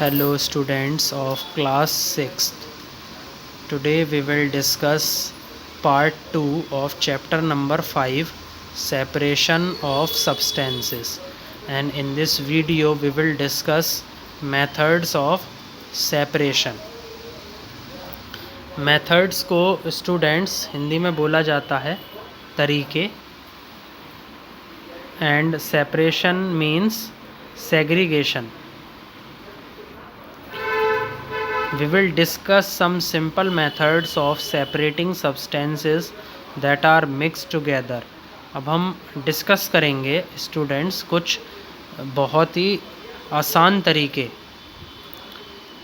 Hello students of class 6th. Today we will discuss part 2 of chapter number 5, separation of substances, and in this video we will discuss methods of separation. Methods को students Hindi में बोला जाता है तरीके, and separation means segregation. We will discuss some simple methods of separating substances that are mixed together. अब हम discuss करेंगे students कुछ बहुत ही आसान तरीके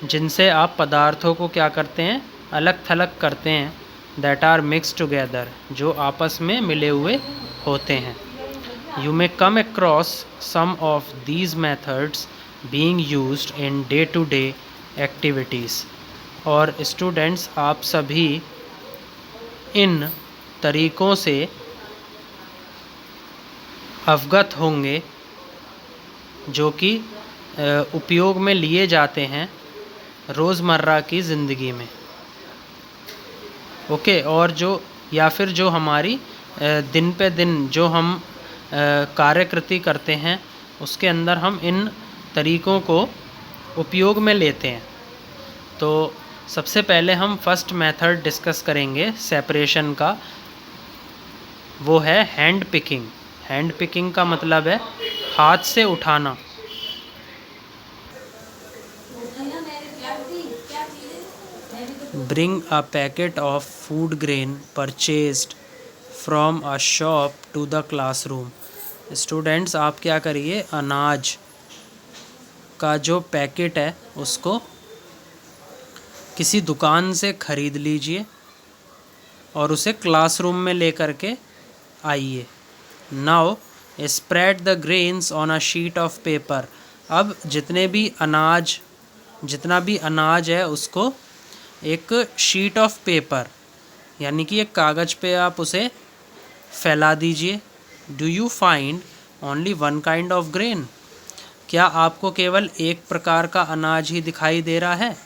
जिनसे आप पदार्थों को क्या करते हैं, अलग थलग करते हैं, that are mixed together, जो आपस में मिले हुए होते हैं. You may come across some of these methods being used in day-to-day activities. और स्टूडेंट्स आप सभी इन तरीक़ों से अवगत होंगे जो कि उपयोग में लिए जाते हैं रोज़मर्रा की ज़िंदगी में. ओके. और जो या फिर जो हमारी दिन पे दिन जो हम कार्यकृति करते हैं उसके अंदर हम इन तरीक़ों को उपयोग में लेते हैं. तो सबसे पहले हम फर्स्ट मेथड डिस्कस करेंगे सेपरेशन का. वो है हैंड पिकिंग. हैंड पिकिंग का मतलब है हाथ से उठाना. Bring a packet of food grain purchased from a shop to the classroom. Students आप क्या करिए, अनाज का जो पैकेट है उसको किसी दुकान से ख़रीद लीजिए और उसे क्लासरूम में लेकर के आइए. Now spread the grains on a sheet of paper. अब जितना भी अनाज है उसको एक शीट ऑफ पेपर यानी कि एक कागज़ पे आप उसे फैला दीजिए. Do you find only one kind of grain. क्या आपको केवल एक प्रकार का अनाज ही दिखाई दे रहा है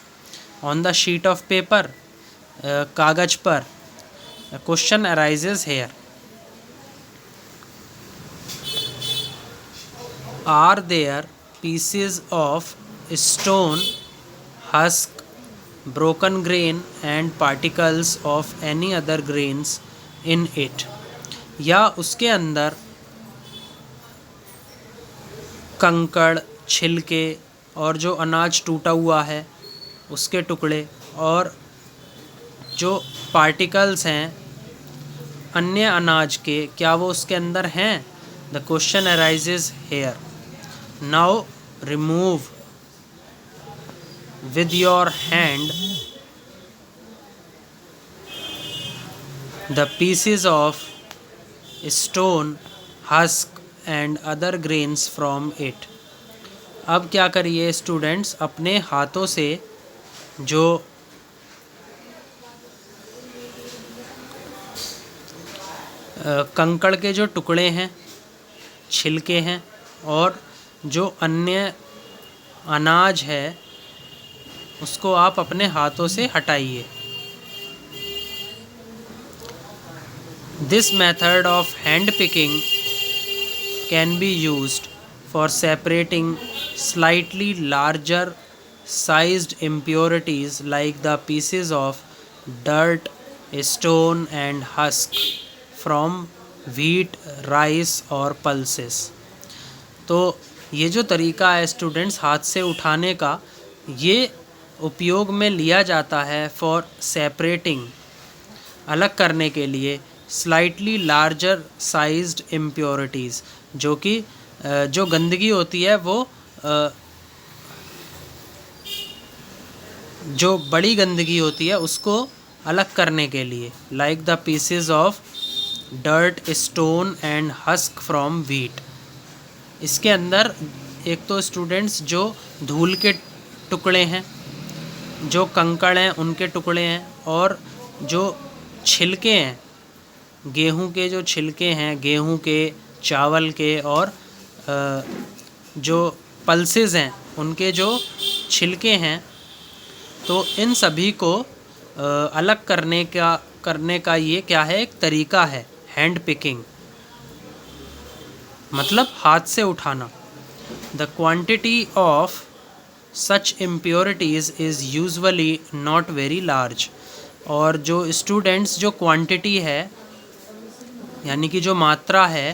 on the sheet of paper, कागज़ पर. Question arises here. Are there pieces of stone, husk, broken grain and particles of any other grains in it. या उसके अंदर कंकड़, छिलके और जो अनाज टूटा हुआ है उसके टुकड़े और जो पार्टिकल्स हैं अन्य अनाज के, क्या वो उसके अंदर हैं. The question arises here. Now remove with your hand the pieces of stone, husk and other grains from it. अब क्या करिए स्टूडेंट्स, अपने हाथों से जो कंकड़ के जो टुकड़े हैं, छिलके हैं और जो अन्य अनाज है उसको आप अपने हाथों से हटाइए. This method of hand picking can be used for separating slightly larger sized impurities like the pieces of dirt, stone and husk from wheat, rice or pulses. तो ये जो तरीका है स्टूडेंट्स हाथ से उठाने का, ये उपयोग में लिया जाता है फॉर सेपरेटिंग, अलग करने के लिए, स्लाइटली लार्जर साइज्ड इम्प्योरिटीज़, जो कि जो गंदगी होती है वो जो बड़ी गंदगी होती है उसको अलग करने के लिए. Like the pieces of dirt, stone and husk from wheat. इसके अंदर एक तो स्टूडेंट्स जो धूल के टुकड़े हैं, जो कंकड़ हैं उनके टुकड़े हैं और जो छिलके हैं, गेहूं के जो छिलके हैं, गेहूं के, चावल के और जो पल्सेस हैं उनके जो छिलके हैं, तो इन सभी को अलग करने का ये क्या है, एक तरीका है, हैंड पिकिंग, मतलब हाथ से उठाना। The quantity of such impurities is usually not very large. और जो स्टूडेंट्स, जो क्वांटिटी है यानी कि जो मात्रा है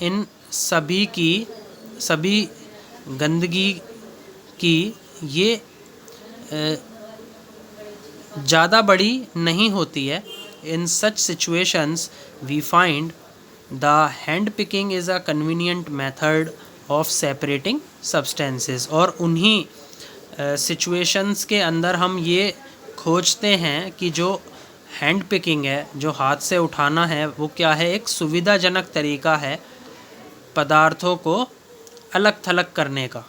इन सभी गंदगी की, ये ज़्यादा बड़ी नहीं होती है। In such situations we find the hand picking is a convenient method of separating substances. और उन्हीं सिचुएशंस के अंदर हम ये खोजते हैं कि जो हैंड पिकिंग है, जो हाथ से उठाना है, वो क्या है, एक सुविधाजनक तरीका है पदार्थों को अलग थलग करने का।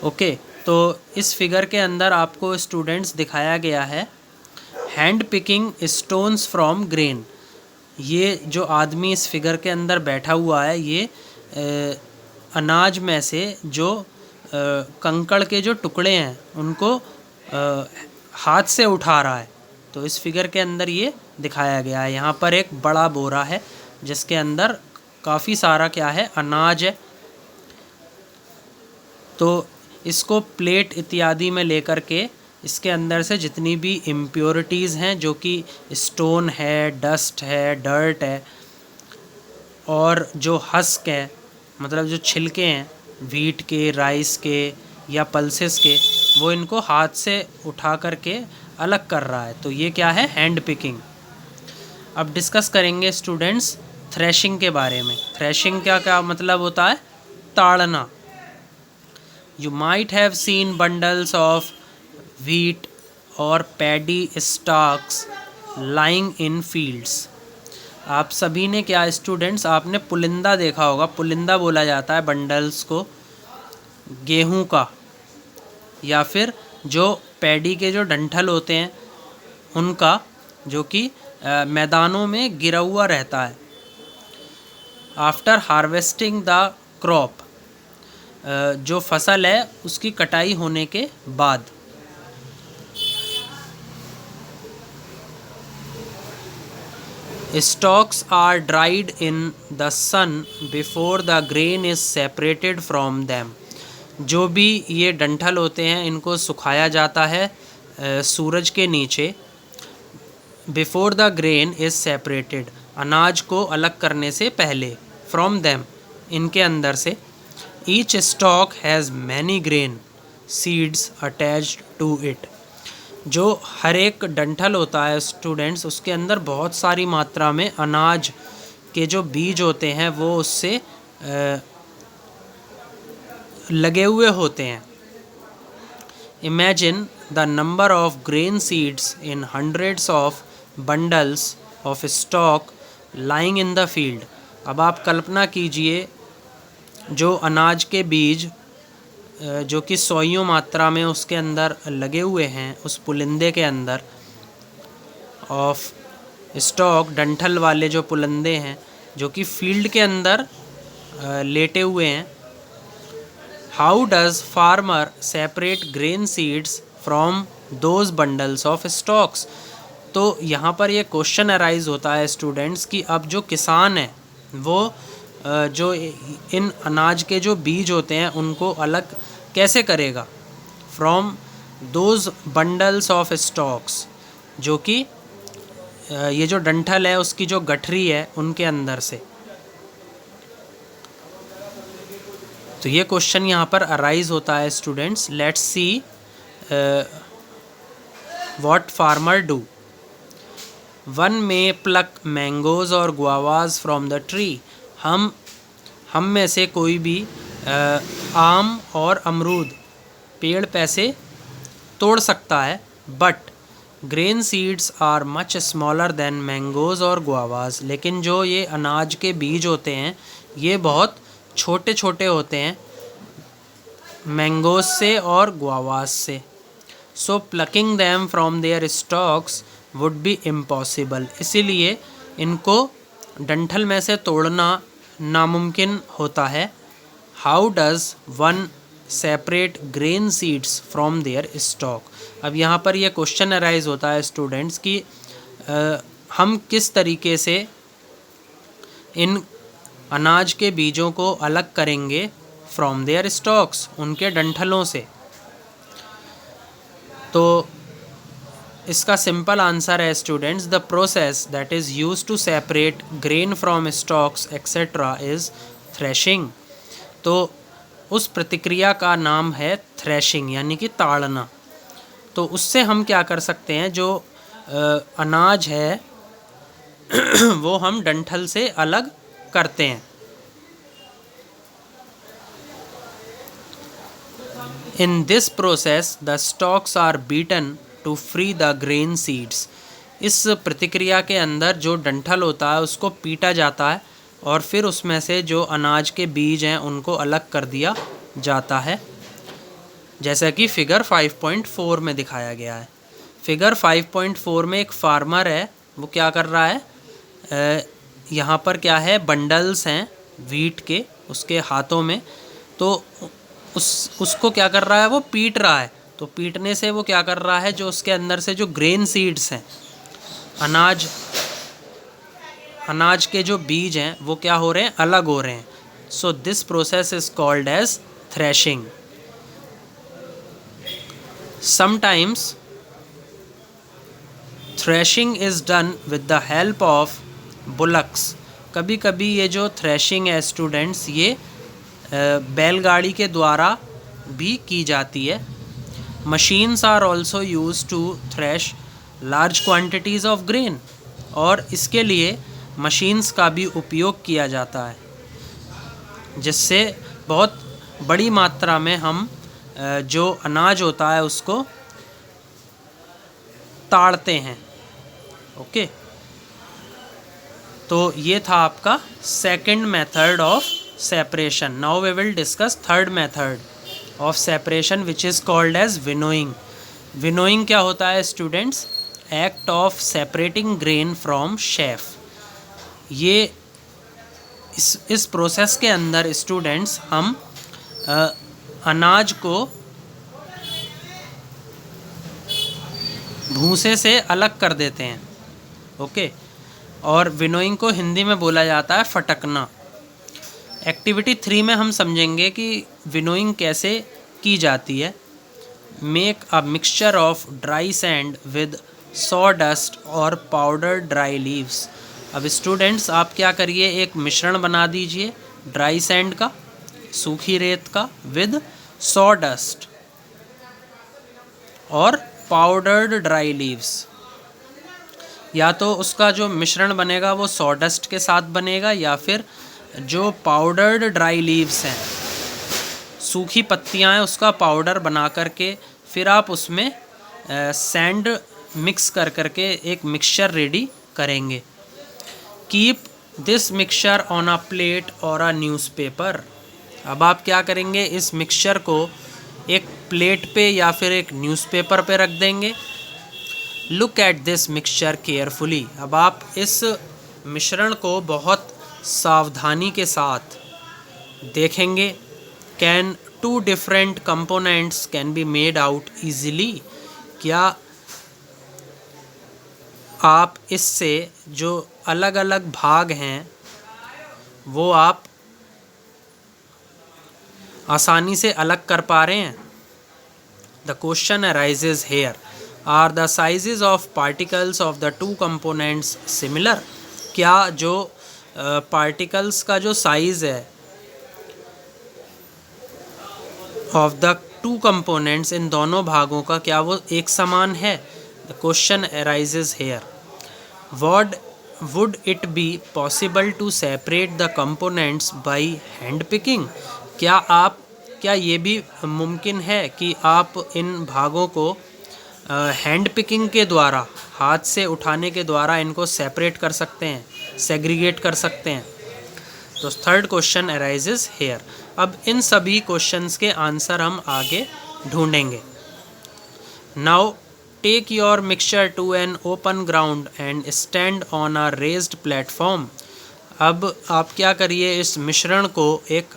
ओके, तो इस फिगर के अंदर आपको स्टूडेंट्स दिखाया गया है hand picking stones from grain. ये जो आदमी इस फिगर के अंदर बैठा हुआ है, ये अनाज में से जो कंकड़ के जो टुकड़े हैं उनको हाथ से उठा रहा है। तो इस फिगर के अंदर ये दिखाया गया है। यहाँ पर एक बड़ा बोरा है जिसके अंदर काफ़ी सारा क्या है, अनाज है। तो इसको प्लेट इत्यादि में लेकर के इसके अंदर से जितनी भी इम्प्योरिटीज़ हैं, जो कि स्टोन है, डस्ट है, डर्ट है, और जो हस्क है, मतलब जो छिलके हैं वीट के, राइस के या पल्सेस के, वो इनको हाथ से उठा करके अलग कर रहा है। तो ये क्या है, हैंड पिकिंग। अब डिस्कस करेंगे स्टूडेंट्स थ्रेशिंग के बारे में। थ्रेशिंग क्या क्या मतलब होता है, ताड़ना। You might have seen bundles of wheat or paddy stalks lying in fields. आप सभी ने क्या स्टूडेंट्स, आपने पुलिंदा देखा होगा। पुलिंदा बोला जाता है बंडल्स को, गेहूं का या फिर जो पैडी के जो डंठल होते हैं उनका, जो कि मैदानों में गिरा हुआ रहता है। आफ्टर हार्वेस्टिंग द क्रॉप, जो फसल है उसकी कटाई होने के बाद। Stalks are dried in the sun before the grain is separated from them. जो भी ये डंठल होते हैं इनको सुखाया जाता है सूरज के नीचे। Before the grain is separated, अनाज को अलग करने से पहले। फ्रॉम देम, इनके अंदर से। Each stalk has many grain seeds attached to it. जो हर एक डंठल होता है स्टूडेंट्स, उसके अंदर बहुत सारी मात्रा में अनाज के जो बीज होते हैं वो उससे लगे हुए होते हैं। Imagine the number of grain seeds in hundreds of bundles of stock lying in the field. अब आप कल्पना कीजिए, जो अनाज के बीज जो कि सौयों मात्रा में उसके अंदर लगे हुए हैं, उस पुलिंदे के अंदर ऑफ स्टॉक, डंठल वाले जो पुलिंदे हैं जो कि फील्ड के अंदर लेटे हुए हैं। How does farmer separate grain seeds from those bundles of stocks. तो यहाँ पर ये क्वेश्चन अराइज होता है स्टूडेंट्स कि अब जो किसान है वो जो इन अनाज के जो बीज होते हैं उनको अलग कैसे करेगा from those bundles of stocks, जो कि ये जो डंठल है उसकी जो गठरी है उनके अंदर से। तो ये क्वेश्चन यहाँ पर अराइज होता है students. Let's see what farmer do. One may pluck mangoes और गुआवाज फ्रॉम द ट्री। हम में से कोई भी आम और अमरूद पेड़ पे से तोड़ सकता है। But grain seeds are much smaller than mangoes और गुआवाज। लेकिन जो ये अनाज के बीज होते हैं ये बहुत छोटे छोटे होते हैं मैंगोज से और गुआवाज से। So plucking them from their stalks would be impossible. इसीलिए इनको डंठल में से तोड़ना नामुमकिन होता है। How does one separate grain seeds from their stalk. अब यहाँ पर यह क्वेश्चन अराइज होता है स्टूडेंट्स कि हम किस तरीके से इन अनाज के बीजों को अलग करेंगे फ्रॉम देयर स्टॉक्स, उनके डंठलों से। तो इसका सिंपल आंसर है students, the process that is use to separate grain from stalks etcetera is threshing. तो उस प्रतिक्रिया का नाम है थ्रेशिंग, यानी कि ताड़ना। तो उससे हम क्या कर सकते हैं, जो अनाज है वो हम डंठल से अलग करते हैं। In this process the stalks are beaten to free the grain seeds. इस प्रतिक्रिया के अंदर जो डंठल होता है उसको पीटा जाता है और फिर उसमें से जो अनाज के बीज हैं उनको अलग कर दिया जाता है, जैसा कि फिगर 5.4 में दिखाया गया है। फिगर 5.4 में एक फार्मर है, वो क्या कर रहा है, यहाँ पर क्या है, बंडल्स हैं वीट के उसके हाथों में। तो उसको क्या कर रहा है, वो पीट रहा है। तो पीटने से वो क्या कर रहा है, जो उसके अंदर से जो ग्रेन सीड्स हैं, अनाज के जो बीज हैं वो क्या हो रहे हैं, अलग हो रहे हैं। So this process is called as threshing. Sometimes threshing is done with the help of bullocks. कभी कभी ये जो थ्रेशिंग है स्टूडेंट्स, ये बैलगाड़ी के द्वारा भी की जाती है। Machines are also use to thresh large quantities of grain. और इसके लिए मशीन्स का भी उपयोग किया जाता है, जिससे बहुत बड़ी मात्रा में हम जो अनाज होता है उसको ताड़ते हैं। ओके, तो ये था आपका second method of separation. Now we will discuss third method of separation which is called as winnowing. Winnowing क्या होता है students, act of separating grain from chaff. ये इस प्रोसेस के अंदर स्टूडेंट्स हम अनाज को भूसे से अलग कर देते हैं। ओके, और विनोइंग को हिंदी में बोला जाता है फटकना। एक्टिविटी 3 में हम समझेंगे कि विनोइंग कैसे की जाती है। Make a mixture of dry sand with sawdust और पाउडर ड्राई लीव्स। अब स्टूडेंट्स आप क्या करिए, एक मिश्रण बना दीजिए ड्राई सैंड का, सूखी रेत का, विद सॉडस्ट और पाउडर्ड ड्राई लीव्स। या तो उसका जो मिश्रण बनेगा वो सॉडस्ट के साथ बनेगा, या फिर जो पाउडर्ड ड्राई लीव्स हैं, सूखी पत्तियां हैं, उसका पाउडर बना करके फिर आप उसमें सैंड मिक्स कर करके एक मिक्सचर रेडी करेंगे। Keep this mixture on a plate और अ न्यूज़पेपर। अब आप क्या करेंगे, इस मिक्सचर को एक प्लेट पे या फिर एक न्यूज़पेपर पे रख देंगे। Look at this mixture carefully. अब आप इस मिश्रण को बहुत सावधानी के साथ देखेंगे। Can 2 different components can be made out easily. क्या आप इससे जो अलग अलग भाग हैं वो आप आसानी से अलग कर पा रहे हैं। The question arises here, are the sizes of particles of the 2 components similar. क्या जो पार्टिकल्स का जो साइज़ है ऑफ द 2 कंपोनेंट्स, इन दोनों भागों का, क्या वो एक समान है। The question arises here, would it be possible to separate the components by hand picking. क्या ये भी मुमकिन है कि आप इन भागों को हैंड पिकिंग के द्वारा, हाथ से उठाने के द्वारा इनको सेपरेट कर सकते हैं, सेग्रीगेट कर सकते हैं। तो थर्ड क्वेश्चन अराइजेज हेयर। अब इन सभी क्वेश्चंस के आंसर हम आगे ढूंढेंगे। Now take your mixture to an open ground and stand on a raised platform. अब आप क्या करिए, इस मिश्रण को एक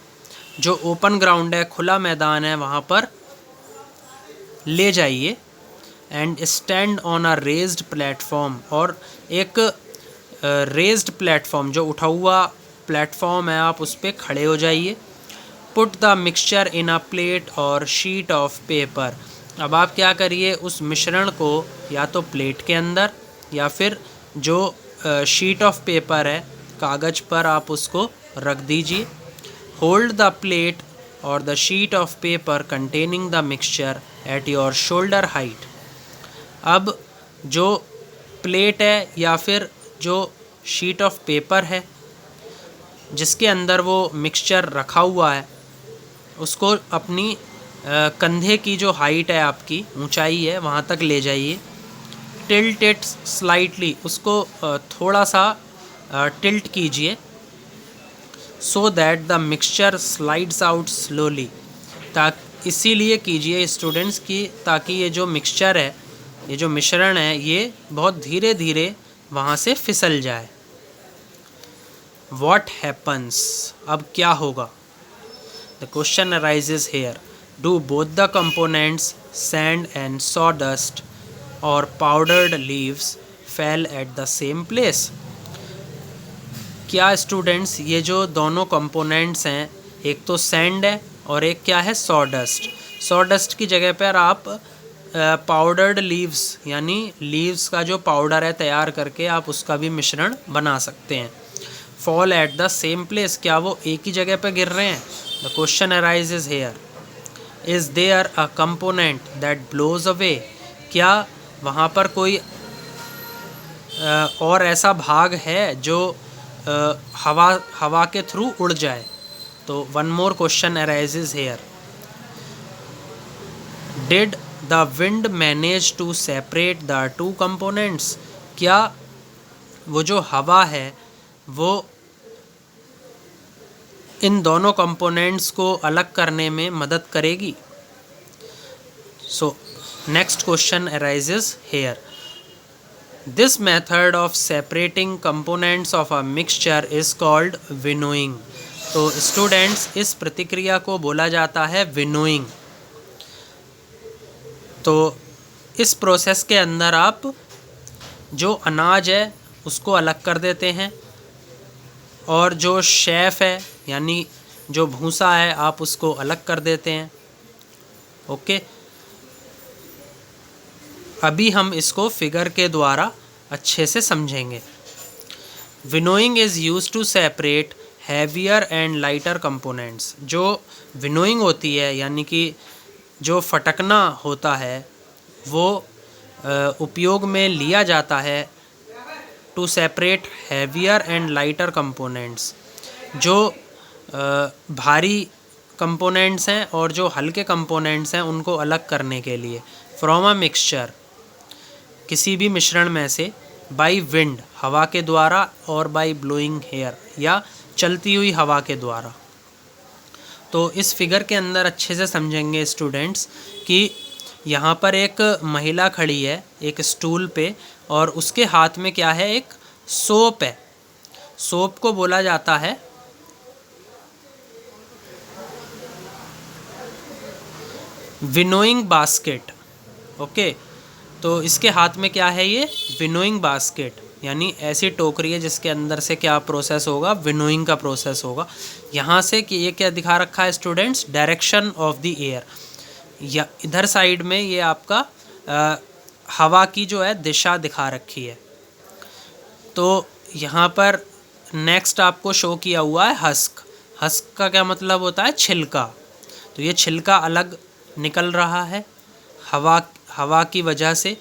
जो ओपन ग्राउंड है, खुला मैदान है, वहाँ पर ले जाइए। And stand on a raised platform, और एक रेज्ड प्लेटफॉर्म, जो उठा हुआ प्लेटफॉर्म है, आप उस पर खड़े हो जाइए। Put the mixture in a plate और शीट ऑफ पेपर। अब आप क्या करिए, उस मिश्रण को या तो प्लेट के अंदर या फिर जो शीट ऑफ पेपर है, कागज़ पर आप उसको रख दीजिए। होल्ड द प्लेट और the sheet of paper containing the mixture at your shoulder height. अब जो प्लेट है या फिर जो शीट ऑफ पेपर है जिसके अंदर वो मिक्सचर रखा हुआ है, उसको अपनी कंधे की जो हाइट है, आपकी ऊंचाई है, वहाँ तक ले जाइए। टिल्ट इट स्लाइटली, उसको थोड़ा सा टिल्ट कीजिए। So that the mixture slides out slowly, इसीलिए कीजिए स्टूडेंट्स की ताकि ये जो मिक्सचर है, ये जो मिश्रण है, ये बहुत धीरे धीरे वहाँ से फिसल जाए। What happens, अब क्या होगा? The question arises here. Do both the components, sand and sawdust or powdered leaves, fell at the same place? क्या स्टूडेंट्स ये जो दोनों कंपोनेंट्स हैं, एक तो सैंड है और एक क्या है, सॉडस्ट। सॉडस्ट की जगह पर आप पाउडर्ड लीव्स यानी लीव्स का जो पाउडर है तैयार करके आप उसका भी मिश्रण बना सकते हैं। Fall at the same place, क्या वो एक ही जगह पे गिर रहे हैं? The question arises here, is there a component that blows away, क्या वहाँ पर कोई और ऐसा भाग है जो हवा के थ्रू उड़ जाए? तो one more question arises here, did the wind manage to separate the two components, क्या वो जो हवा है वो इन दोनों कंपोनेंट्स को अलग करने में मदद करेगी? So next question arises here, this method of separating components of a mixture is called winnowing. तो स्टूडेंट्स, इस प्रतिक्रिया को बोला जाता है विनोइंग। तो इस प्रोसेस के अंदर आप जो अनाज है उसको अलग कर देते हैं और जो शेफ है यानी जो भूसा है आप उसको अलग कर देते हैं। ओके, अभी हम इसको फिगर के द्वारा अच्छे से समझेंगे। Winnowing is used to separate heavier and lighter components. जो विनोइंग होती है यानी कि जो फटकना होता है वो उपयोग में लिया जाता है to separate heavier and lighter components. जो भारी कंपोनेंट्स हैं और जो हल्के कंपोनेंट्स हैं उनको अलग करने के लिए। फ्रॉम अ मिक्सचर, किसी भी मिश्रण में से, बाय विंड हवा के द्वारा और बाय ब्लोइंग एयर या चलती हुई हवा के द्वारा। तो इस फिगर के अंदर अच्छे से समझेंगे स्टूडेंट्स कि यहाँ पर एक महिला खड़ी है एक स्टूल पे और उसके हाथ में क्या है, एक सोप है। सोप को बोला जाता है विनोइंग बास्केट। ओके, तो इसके हाथ में क्या है, ये विनोइंग बास्केट यानी ऐसी टोकरी है जिसके अंदर से क्या प्रोसेस होगा, विनोइंग का प्रोसेस होगा। यहाँ से कि ये क्या दिखा रखा है students, direction of the air, या इधर साइड में ये आपका हवा की जो है दिशा दिखा रखी है। तो यहाँ पर नेक्स्ट आपको शो किया हुआ है हस्क। हस्क का क्या मतलब होता है, छिलका। तो ये छिलका अलग निकल रहा है हवा की वजह से।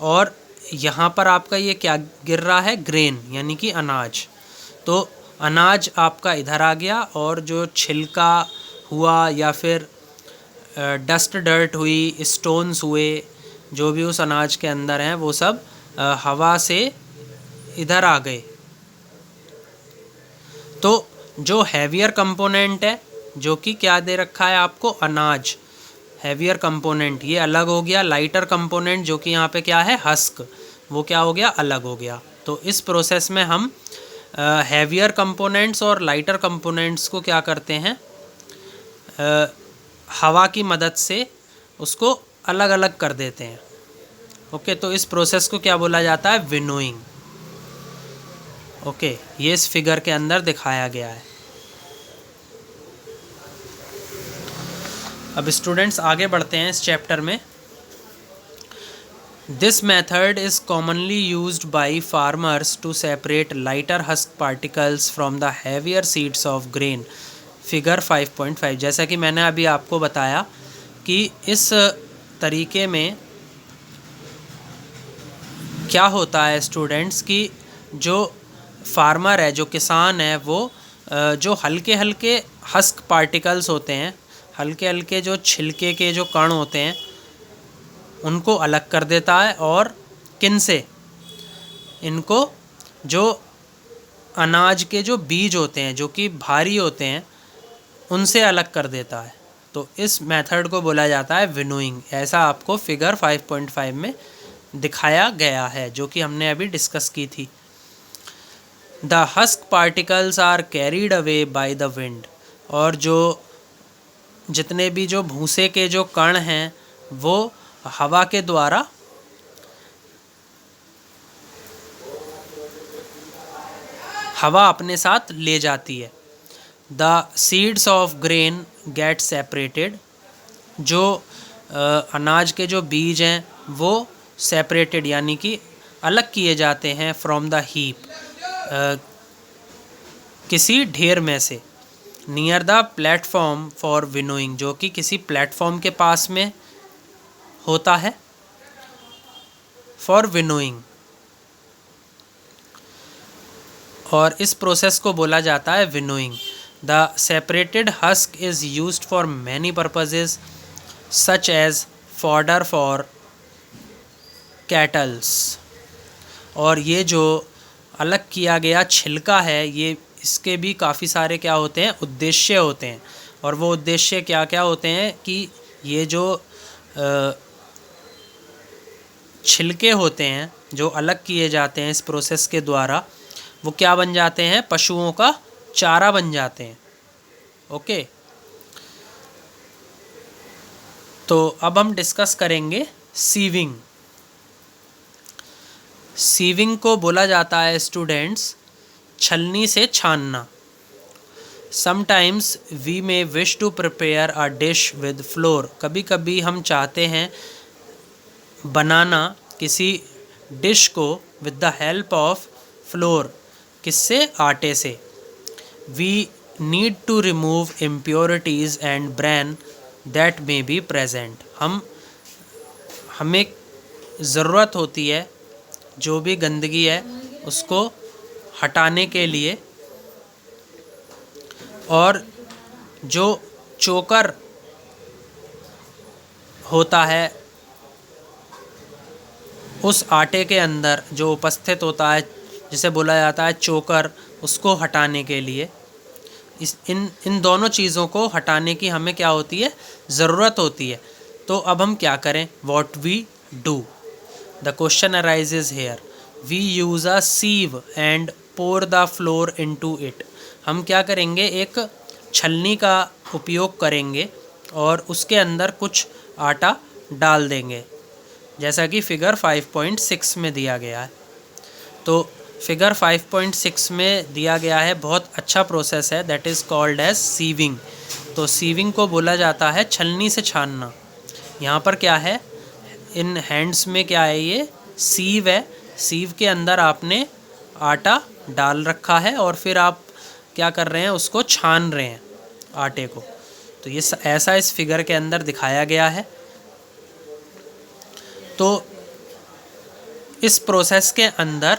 और यहाँ पर आपका ये क्या गिर रहा है, ग्रेन यानी कि अनाज। तो अनाज आपका इधर आ गया और जो छिलका हुआ या फिर डस्ट डर्ट हुई, स्टोन्स हुए, जो भी उस अनाज के अंदर हैं वो सब हवा से इधर आ गए। तो जो हैवियर कंपोनेंट है, जो कि क्या दे रखा है आपको, अनाज, हैवियर कंपोनेंट ये अलग हो गया। लाइटर कंपोनेंट जो कि यहाँ पे क्या है, हस्क, वो क्या हो गया, अलग हो गया। तो इस प्रोसेस में हम हैवियर कंपोनेंट्स और लाइटर कंपोनेंट्स को क्या करते हैं, हवा की मदद से उसको अलग अलग कर देते हैं। ओके, तो इस प्रोसेस को क्या बोला जाता है? विनोइंग। ओके, ये इस फिगर के अंदर दिखाया गया है। अब स्टूडेंट्स आगे बढ़ते हैं इस चैप्टर में। This method is commonly used by farmers to separate lighter husk particles from the heavier seeds of grain. Figure 5.5। जैसा कि मैंने अभी आपको बताया कि इस तरीके में क्या होता है स्टूडेंट्स कि जो फार्मर है, जो किसान है, वो जो हल्के हल्के हस्क पार्टिकल्स होते हैं, हल्के हल्के जो छिलके के जो कण होते हैं, उनको अलग कर देता है। और किन से? इनको जो अनाज के जो बीज होते हैं, जो कि भारी होते हैं, उनसे अलग कर देता है। तो इस मेथड को बोला जाता है विनोइंग। ऐसा आपको फिगर 5.5 में दिखाया गया है, जो कि हमने अभी डिस्कस की थी। The husk particles are carried away by the wind. और जो जितने भी जो भूसे के जो कण हैं, वो हवा के द्वारा हवा अपने साथ ले जाती है। The seeds of grain get separated. जो अनाज के जो बीज हैं वो सेपरेटेड यानी कि अलग किए जाते हैं फ्रॉम द हीप, किसी ढेर में से। Near the platform for winnowing, जो कि किसी प्लेटफॉर्म के पास में होता है फॉर विनोइंग। और इस प्रोसेस को बोला जाता है winnowing. The separated husk is used for many purposes such as fodder for cattles. और ये जो अलग किया गया छिलका है, ये इसके भी काफ़ी सारे क्या होते हैं? उद्देश्य होते हैं। और वो उद्देश्य क्या क्या होते हैं कि ये जो छिलके होते हैं जो अलग किए जाते हैं इस प्रोसेस के द्वारा, वो क्या बन जाते हैं? पशुओं का चारा बन जाते हैं। ओके, तो अब हम डिस्कस करेंगे सीविंग। सीविंग को बोला जाता है स्टूडेंट्स छलनी से छानना। Sometimes we may wish to prepare a dish with flour. कभी कभी हम चाहते हैं बनाना किसी डिश को with the help of flour. किससे? आटे से। We need to remove impurities and bran that may be present. हमें ज़रूरत होती है जो भी गंदगी है उसको हटाने के लिए। और जो चोकर होता है उस आटे के अंदर जो उपस्थित होता है, जिसे बोला जाता है चोकर, उसको हटाने के लिए इन दोनों चीज़ों को हटाने की हमें क्या होती है? ज़रूरत होती है। तो अब हम क्या करें? What we do? The question arises here. We use a sieve and pour the flour into it. हम क्या करेंगे? एक छलनी का उपयोग करेंगे और उसके अंदर कुछ आटा डाल देंगे, जैसा कि फिगर 5.6 में दिया गया है। तो फिगर 5.6 में दिया गया है, बहुत अच्छा प्रोसेस है, that is called as sieving. तो सीविंग को बोला जाता है छलनी से छानना। यहाँ पर क्या है? इन हैंड्स में क्या है? ये सीव है। सीव के अंदर आपने आटा डाल रखा है और फिर आप क्या कर रहे हैं? उसको छान रहे हैं आटे को। तो ये ऐसा इस फिगर के अंदर दिखाया गया है। तो इस प्रोसेस के अंदर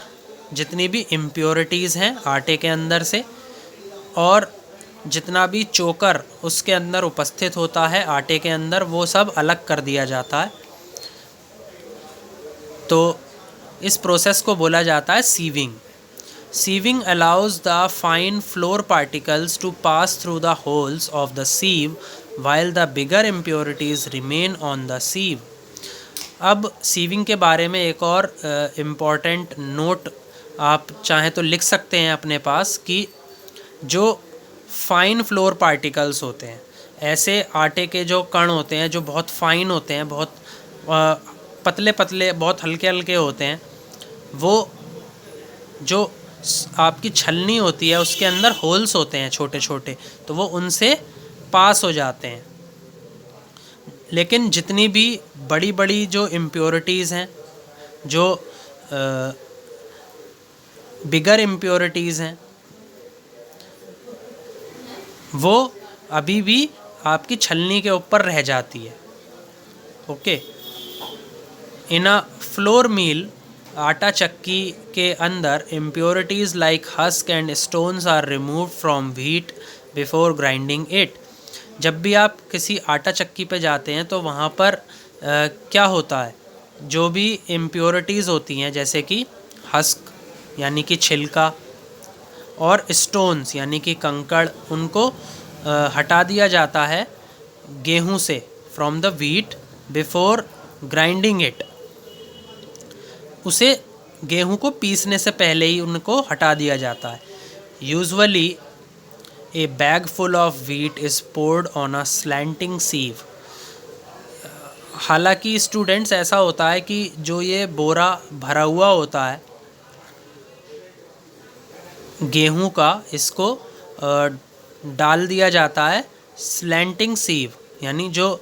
जितनी भी इम्प्योरिटीज़ हैं आटे के अंदर से, और जितना भी चोकर उसके अंदर उपस्थित होता है आटे के अंदर, वो सब अलग कर दिया जाता है। तो इस प्रोसेस को बोला जाता है sieving. Sieving allows the fine flour particles to pass through the holes of the sieve while the bigger impurities remain on the sieve। अब सीविंग के बारे में एक और इम्पॉर्टेंट नोट आप चाहें तो लिख सकते हैं अपने पास कि जो फाइन फ्लोर पार्टिकल्स होते हैं, ऐसे आटे के जो कण होते हैं जो बहुत फाइन होते हैं, बहुत पतले पतले, बहुत हल्के हल्के होते हैं, वो जो आपकी छलनी होती है उसके अंदर होल्स होते हैं छोटे छोटे, तो वो उनसे पास हो जाते हैं। लेकिन जितनी भी बड़ी बड़ी जो इम्प्योरिटीज़ हैं, जो बिगर इम्प्योरिटीज़ हैं, वो अभी भी आपकी छलनी के ऊपर रह जाती है। ओके, इन अ फ्लोर मील, आटा चक्की के अंदर impurities like husk and stones are removed from wheat before grinding it. जब भी आप किसी आटा चक्की पे जाते हैं तो वहाँ पर क्या होता है, जो भी इम्प्योरिटीज़ होती हैं जैसे कि हस्क यानी कि छिलका और स्टोन्स यानी कि कंकड़, उनको हटा दिया जाता है गेहूं से, from the wheat before grinding it. उसे गेहूं को पीसने से पहले ही उनको हटा दिया जाता है। Usually a bag full of wheat is poured on a slanting sieve. हालांकि स्टूडेंट्स ऐसा होता है कि जो ये बोरा भरा हुआ होता है गेहूं का, इसको डाल दिया जाता है स्लैंटिंग सीव, यानी जो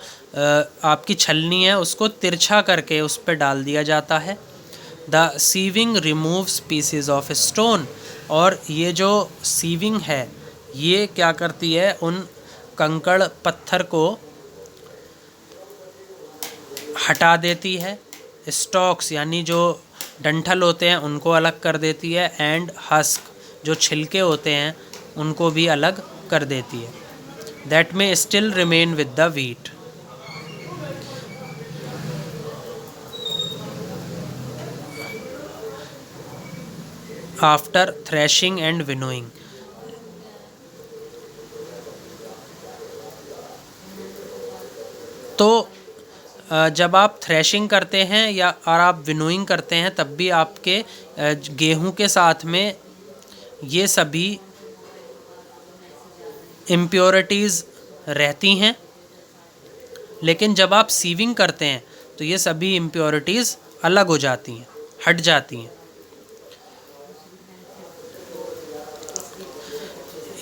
आपकी छलनी है उसको तिरछा करके उस पर डाल दिया जाता है। The sieving removes pieces of stone, और ये जो सीविंग है ये क्या करती है, उन कंकड़ पत्थर को हटा देती है। स्टॉक्स यानी जो डंठल होते हैं उनको अलग कर देती है, एंड हस्क जो छिलके होते हैं उनको भी अलग कर देती है। दैट में still remain with the wheat. After threshing and winnowing, तो जब आप थ्रेशिंग करते हैं या और आप विनोइंग करते हैं तब भी आपके गेहूं के साथ में ये सभी इम्प्योरिटीज़ रहती हैं। लेकिन जब आप सीविंग करते हैं तो ये सभी इम्प्योरिटीज़ अलग हो जाती हैं, हट जाती हैं।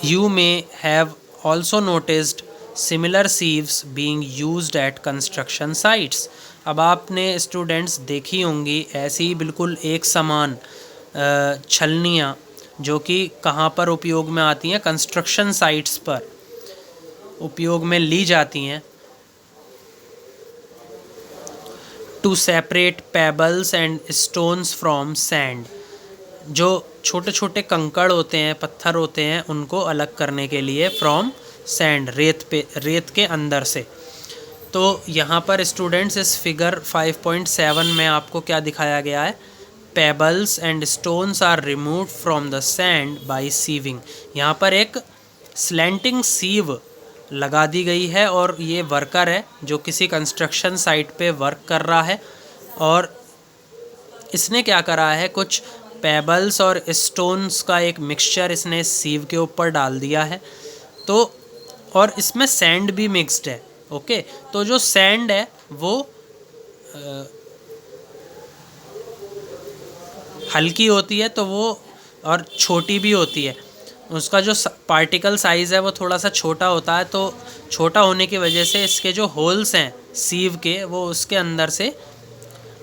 You may have also noticed similar sieves being used at construction sites. अब आपने स्टूडेंट्स देखी होंगी ऐसी बिल्कुल एक समान छलनियाँ जो कि कहाँ पर उपयोग में आती हैं, कंस्ट्रक्शन साइट्स पर उपयोग में ली जाती हैं। To separate pebbles and stones from sand, जो छोटे छोटे कंकड़ होते हैं, पत्थर होते हैं, उनको अलग करने के लिए फ्रॉम सैंड, रेत के अंदर से। तो यहाँ पर स्टूडेंट्स इस फिगर 5.7 में आपको क्या दिखाया गया है, pebbles and stones are removed from the sand by sieving. यहाँ पर एक स्लैंटिंग सीव लगा दी गई है और ये वर्कर है जो किसी कंस्ट्रक्शन साइट पे वर्क कर रहा है, और इसने क्या करा है, कुछ पेबल्स और स्टोन्स का एक मिक्सचर इसने सीव के ऊपर डाल दिया है। तो और इसमें सैंड भी मिक्स्ड है। ओके, तो जो सैंड है वो हल्की होती है, तो वो और छोटी भी होती है। उसका जो पार्टिकल साइज़ है वो थोड़ा सा छोटा होता है, तो छोटा होने की वजह से इसके जो होल्स हैं सीव के, वो उसके अंदर से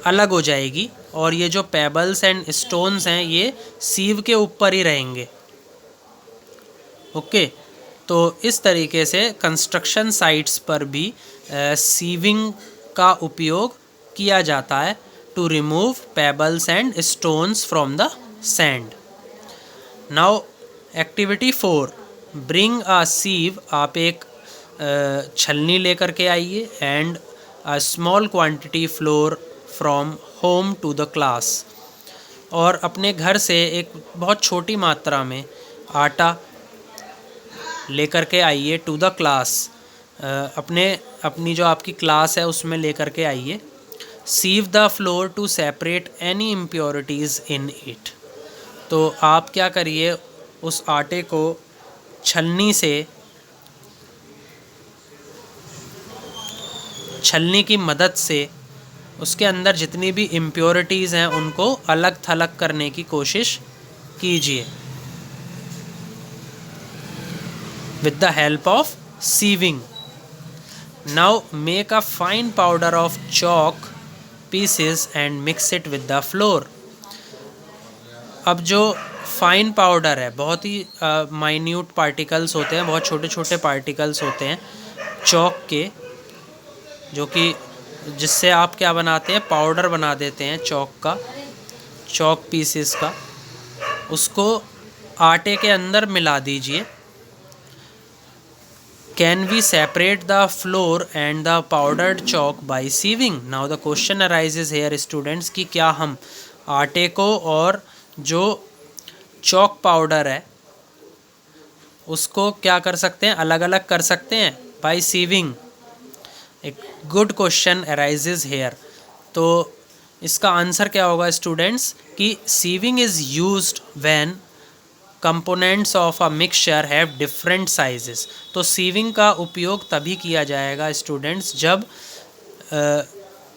अलग हो जाएगी, और ये जो पेबल्स एंड स्टोन्स हैं ये सीव के ऊपर ही रहेंगे। ओके, तो इस तरीके से कंस्ट्रक्शन साइट्स पर भी सीविंग का उपयोग किया जाता है to remove pebbles and stones from the sand. Now activity 4, bring a sieve. आप एक छलनी लेकर के आइए, and a small quantity flour from home to the class, और अपने घर से एक बहुत छोटी मात्रा में आटा लेकर के आइए टू द क्लास, अपनी जो आपकी क्लास है उसमें लेकर के आइए। Sieve the flour to separate any impurities in it. तो आप क्या करिए, उस आटे को छलनी से छलनी की मदद से उसके अंदर जितनी भी इम्प्योरिटीज़ हैं उनको अलग थलग करने की कोशिश कीजिए with the help of sieving. Now make a fine powder of chalk pieces and mix it with the flour. अब जो फाइन पाउडर है, बहुत ही माइन्यूट पार्टिकल्स होते हैं, बहुत छोटे छोटे पार्टिकल्स होते हैं चॉक के, जो कि जिससे आप क्या बनाते हैं, पाउडर बना देते हैं चॉक का, चॉक पीसेस का, उसको आटे के अंदर मिला दीजिए. Can we separate the flour and the powdered chalk by sieving? Now the question arises here students कि क्या हम आटे को और जो चॉक पाउडर है उसको क्या कर सकते हैं, अलग अलग कर सकते हैं by sieving? एक गुड क्वेश्चन arises here. तो इसका आंसर क्या होगा स्टूडेंट्स कि sieving is used when components of a mixture have different sizes. तो सीविंग का उपयोग तभी किया जाएगा स्टूडेंट्स जब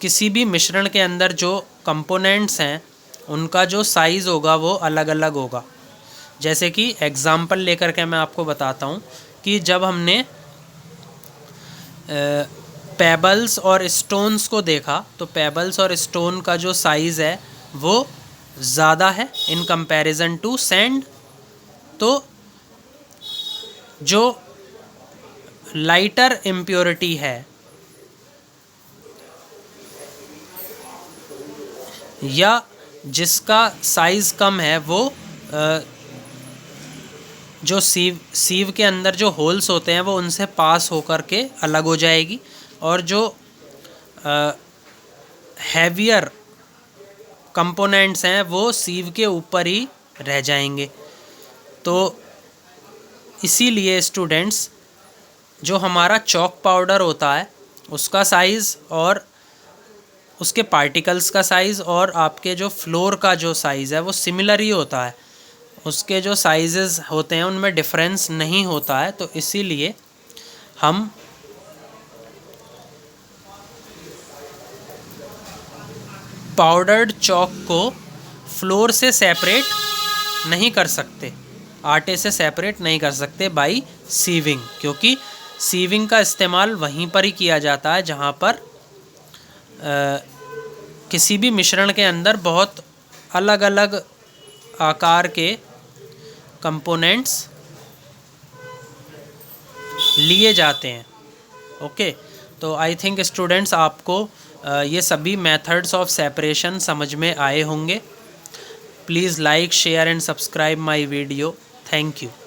किसी भी मिश्रण के अंदर जो कंपोनेंट्स हैं उनका जो साइज़ होगा वो अलग अलग होगा. जैसे कि एग्ज़ाम्पल लेकर के मैं आपको बताता हूँ कि जब हमने पेबल्स और स्टोन्स को देखा तो पेबल्स और स्टोन का जो साइज़ है वो ज़्यादा है इन कंपैरिजन टू सैंड. तो जो लाइटर इम्प्योरिटी है या जिसका साइज़ कम है वो जो सीव के अंदर जो होल्स होते हैं वो उनसे पास होकर के अलग हो जाएगी, और जो हैवियर कंपोनेंट्स हैं वो सीव के ऊपर ही रह जाएंगे. तो इसीलिए स्टूडेंट्स जो हमारा चॉक पाउडर होता है उसका साइज़ और उसके पार्टिकल्स का साइज़ और आपके जो फ्लोर का जो साइज़ है वो सिमिलर ही होता है, उसके जो साइजेस होते हैं उनमें डिफरेंस नहीं होता है. तो इसीलिए हम पाउडर्ड चॉक को फ्लोर से सेपरेट नहीं कर सकते, आटे से सेपरेट नहीं कर सकते बाई सीविंग, क्योंकि सीविंग का इस्तेमाल वहीं पर ही किया जाता है जहाँ पर किसी भी मिश्रण के अंदर बहुत अलग अलग आकार के कंपोनेंट्स लिए जाते हैं. ओके, तो आई थिंक स्टूडेंट्स आपको ये सभी मेथड्स ऑफ सेपरेशन समझ में आए होंगे. Please like, share and subscribe my video. Thank you.